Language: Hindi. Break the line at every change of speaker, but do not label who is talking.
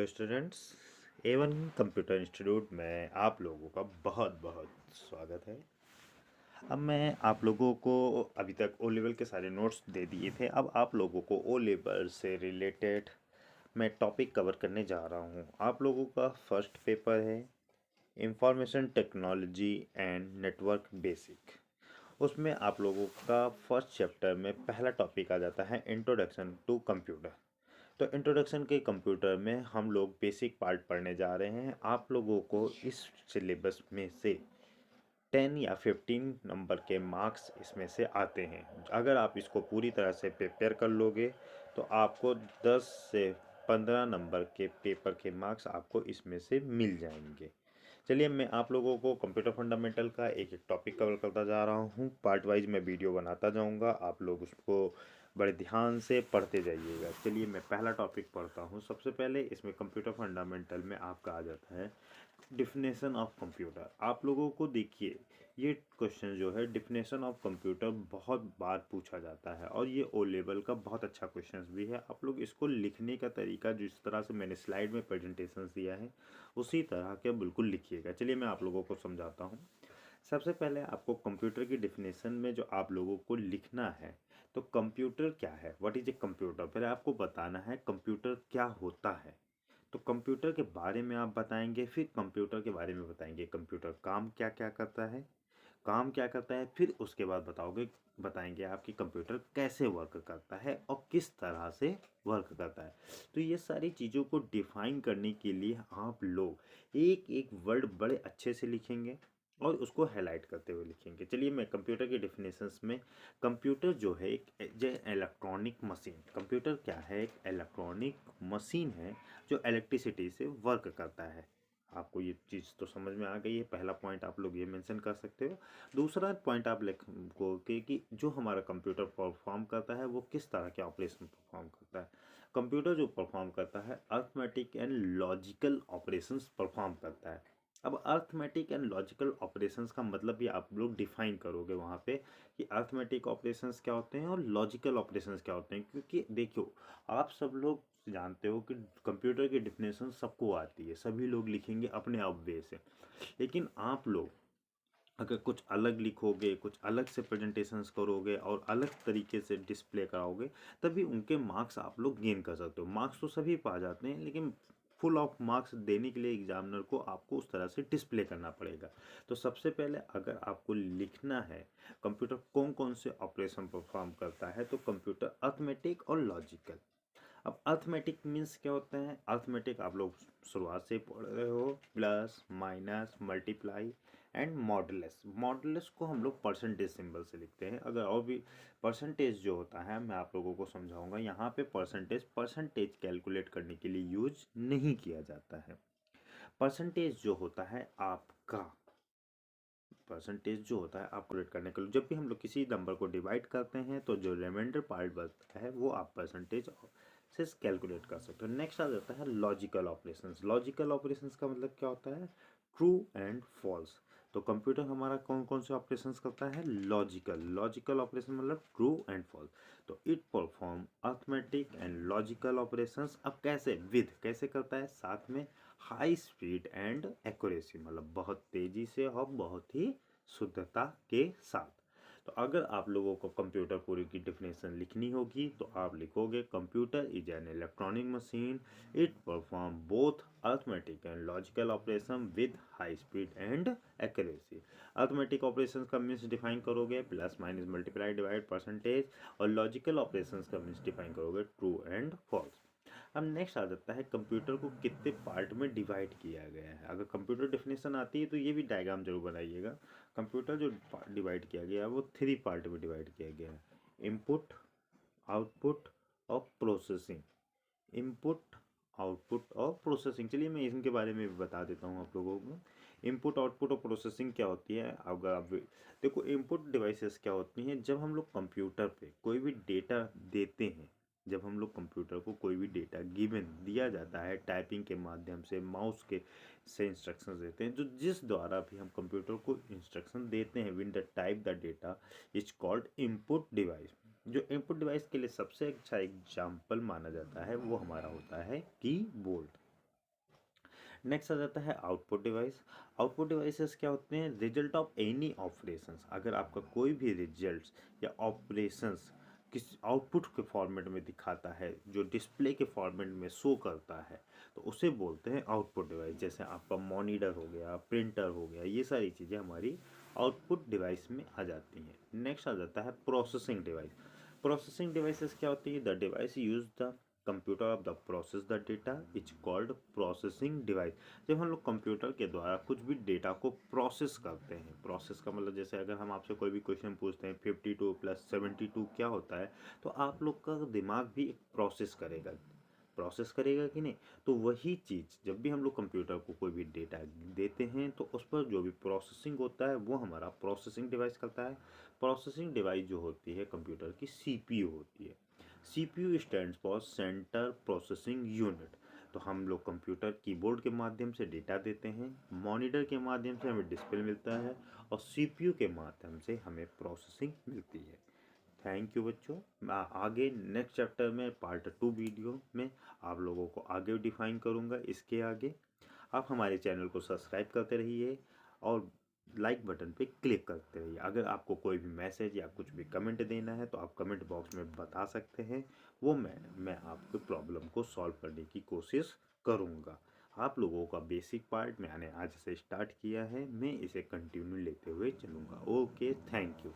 Hello students. A1 computer institute में आप लोगों का बहुत बहुत स्वागत है। अब मैं आप लोगों को अभी तक ओ लेवल के सारे नोट्स दे दिए थे। अब आप लोगों को ओ लेवल से रिलेटेड मैं टॉपिक कवर करने जा रहा हूँ। आप लोगों का फर्स्ट पेपर है information technology and network basic. उसमें आप लोगों का फर्स्ट चैप्टर में पहला टॉपिक आ जाता है इंट्रोडक्शन टू कंप्यूटर। तो इंट्रोडक्शन के कंप्यूटर में हम लोग बेसिक पार्ट पढ़ने जा रहे हैं। आप लोगों को इस सिलेबस में से 10 या 15 नंबर के मार्क्स इसमें से आते हैं। अगर आप इसको पूरी तरह से प्रिपेयर कर लोगे तो आपको 10 से 15 नंबर के पेपर के मार्क्स आपको इसमें से मिल जाएंगे। चलिए मैं आप लोगों को कंप्यूटर फंडामेंटल का एक एक टॉपिक कवर करता जा रहा हूँ। पार्ट वाइज मैं वीडियो बनाता जाऊँगा, आप लोग उसको बड़े ध्यान से पढ़ते जाइएगा। चलिए मैं पहला टॉपिक पढ़ता हूँ। सबसे पहले इसमें कंप्यूटर फंडामेंटल में आपका आ जाता है डिफिनेशन ऑफ कंप्यूटर। आप लोगों को देखिए ये क्वेश्चन जो है डिफिनेशन ऑफ कंप्यूटर बहुत बार पूछा जाता है और ये ओ लेवल का बहुत अच्छा क्वेश्चन भी है। आप लोग इसको लिखने का तरीका जिस तरह से मैंने स्लाइड में प्रेजेंटेशन दिया है उसी तरह के बिल्कुल लिखिएगा। चलिए मैं आप लोगों को समझाता हूँ। सबसे पहले आपको कंप्यूटर की डिफिनेशन में जो आप लोगों को लिखना है, तो कंप्यूटर क्या है, व्हाट इज ए कंप्यूटर। पहले आपको बताना है कंप्यूटर क्या होता है। तो कंप्यूटर के बारे में आप बताएंगे, फिर कंप्यूटर के बारे में बताएंगे कंप्यूटर काम क्या क्या करता है, काम क्या करता है, फिर उसके बाद बताएंगे आप कि कंप्यूटर कैसे वर्क करता है और किस तरह से वर्क करता है। तो ये सारी चीज़ों को डिफाइन करने के लिए आप लोग एक एक वर्ड बड़े अच्छे से लिखेंगे और उसको हाईलाइट करते हुए लिखेंगे। चलिए मैं कंप्यूटर के डिफिनेशंस में, कंप्यूटर जो है एक इलेक्ट्रॉनिक मशीन। कंप्यूटर क्या है, एक इलेक्ट्रॉनिक मशीन है जो इलेक्ट्रिसिटी से वर्क करता है। आपको ये चीज़ तो समझ में आ गई है। पहला पॉइंट आप लोग ये मेंशन कर सकते हो। दूसरा पॉइंट आप लिखो कि जो हमारा कंप्यूटर परफॉर्म करता है वो किस तरह के ऑपरेशन परफॉर्म करता है। कंप्यूटर जो परफॉर्म करता है arithmetic and logical operations perform करता है। अब अर्थमेटिक एंड लॉजिकल ऑपरेशंस का मतलब भी आप लोग डिफाइन करोगे वहाँ पे कि अर्थमेटिक ऑपरेशंस क्या होते हैं और लॉजिकल ऑपरेशंस क्या होते हैं। क्योंकि देखो आप सब लोग जानते हो कि कंप्यूटर की डिफिनेशन सबको आती है, सभी लोग लिखेंगे अपने आप वे से। लेकिन आप लोग अगर कुछ अलग लिखोगे, कुछ अलग से प्रेजेंटेशंस करोगे और अलग तरीके से डिस्प्ले कराओगे तभी उनके मार्क्स आप लोग गेन कर सकते हो। मार्क्स तो सभी पा जाते हैं लेकिन फुल ऑफ मार्क्स देने के लिए एग्जामिनर को आपको उस तरह से डिस्प्ले करना पड़ेगा। तो सबसे पहले अगर आपको लिखना है कंप्यूटर कौन कौन से ऑपरेशन परफॉर्म करता है, तो कंप्यूटर अर्थमेटिक और लॉजिकल। अब अर्थमेटिक मीन्स क्या होता है, अर्थमेटिक आप लोग शुरुआत से पढ़ रहे हो, plus minus multiply and modulus. Modulus को हम लोग परसेंटेज सिंबल से लिखते हैं। अगर और भी परसेंटेज जो होता है मैं आप लोगों को समझाऊंगा। यहाँ पे परसेंटेज कैलकुलेट करने के लिए यूज नहीं किया जाता है। परसेंटेज जो होता है आपका, परसेंटेज जो होता है आप कैलकुलेट करने के लिए जब भी हम लोग किसी नंबर को डिवाइड करते हैं तो जो रिमाइंडर पार्ट बचता है वो आप परसेंटेज से कैलकुलेट कर सकते हो। नेक्स्ट आ जाता है लॉजिकल ऑपरेशंस। लॉजिकल ऑपरेशंस का मतलब क्या होता है, ट्रू एंड फॉल्स। तो कंप्यूटर हमारा कौन कौन से ऑपरेशंस करता है, लॉजिकल। लॉजिकल ऑपरेशन मतलब ट्रू एंड फॉल्स। तो it perform arithmetic and logical operations. अब कैसे, विद कैसे करता है, साथ में हाई स्पीड एंड एक्यूरेसी, मतलब बहुत तेजी से और बहुत ही शुद्धता के साथ। तो अगर आप लोगों को कंप्यूटर पूरी की डिफिनेशन लिखनी होगी तो आप लिखोगे computer is an electronic machine, it perform both arithmetic and logical operation with high speed and accuracy. Arithmetic operation का मीन्स डिफाइन करोगे plus minus multiply divide percentage, और लॉजिकल ऑपरेशन का मीन्स डिफाइन करोगे ट्रू एंड फॉल्स। अब नेक्स्ट आ जाता है कंप्यूटर को कितने पार्ट में डिवाइड किया गया है। अगर कंप्यूटर डेफिनेशन आती है तो ये भी डायग्राम जरूर बनाइएगा। कंप्यूटर जो डिवाइड किया गया है वो 3 पार्ट में डिवाइड किया गया है, इनपुट, आउटपुट और प्रोसेसिंग। इनपुट, आउटपुट और प्रोसेसिंग, चलिए मैं इनके बारे में भी बता देता हूँ आप लोगों को। इनपुट, आउटपुट और प्रोसेसिंग क्या होती है। अगर आप देखो इनपुट डिवाइसेस क्या होती हैं, जब हम लोग कंप्यूटर पे कोई भी डेटा देते हैं, जब हम लोग कंप्यूटर को कोई भी डेटा गिवन दिया जाता है टाइपिंग के माध्यम से, माउस के से इंस्ट्रक्शंस देते हैं, जो जिस द्वारा भी हम कंप्यूटर को इंस्ट्रक्शन देते हैं win the type the data is called input device. जो इनपुट डिवाइस के लिए सबसे अच्छा एग्जाम्पल माना जाता है वो हमारा होता है कीबोर्ड। नेक्स्ट आ जाता है आउटपुट डिवाइस। आउटपुट डिवाइसेस क्या होते हैं? Result of any operations. अगर आपका कोई भी रिजल्ट्स या ऑपरेशंस किस आउटपुट के फॉर्मेट में दिखाता है, जो डिस्प्ले के फॉर्मेट में शो करता है, तो उसे बोलते हैं आउटपुट डिवाइस। जैसे आपका मॉनिटर हो गया, प्रिंटर हो गया, ये सारी चीज़ें हमारी आउटपुट डिवाइस में आ जाती हैं। नेक्स्ट आ जाता है प्रोसेसिंग डिवाइस। प्रोसेसिंग डिवाइसेस क्या होती है? The device use the computer of the process the data is called processing device. जब हम लोग कंप्यूटर के द्वारा कुछ भी डेटा को प्रोसेस करते हैं, प्रोसेस का मतलब जैसे अगर हम आपसे कोई भी क्वेश्चन पूछते हैं 52 + 72 क्या होता है, तो आप लोग का दिमाग भी एक प्रोसेस करेगा कि नहीं? तो वही चीज़ जब भी हम लोग कंप्यूटर को कोई भी डेटा देते हैं, तो उस पर जो भी प्रोसेसिंग होता है वो हमारा प्रोसेसिंग डिवाइस करता है। प्रोसेसिंग डिवाइस जो होती है कंप्यूटर की, सीपीयू होती है। CPU stands for centre processing unit. तो हम लोग कंप्यूटर कीबोर्ड के माध्यम से डेटा देते हैं, मॉनिटर के माध्यम से हमें डिस्प्ले मिलता है, और सीपीयू के माध्यम से हमें प्रोसेसिंग मिलती है। थैंक यू बच्चों। आगे नेक्स्ट चैप्टर में पार्ट 2 वीडियो में आप लोगों को आगे डिफाइन करूँगा। इसके आगे आप हमारे चैनल को सब्सक्राइब करते रहिए और लाइक बटन पे क्लिक करते रहिए। अगर आपको कोई भी मैसेज या कुछ भी कमेंट देना है तो आप कमेंट बॉक्स में बता सकते हैं, वो मैं आपके प्रॉब्लम को सॉल्व करने की कोशिश करूँगा। आप लोगों का बेसिक पार्ट मैंने आज से स्टार्ट किया है, मैं इसे कंटिन्यू लेते हुए चलूँगा। Okay, thank you.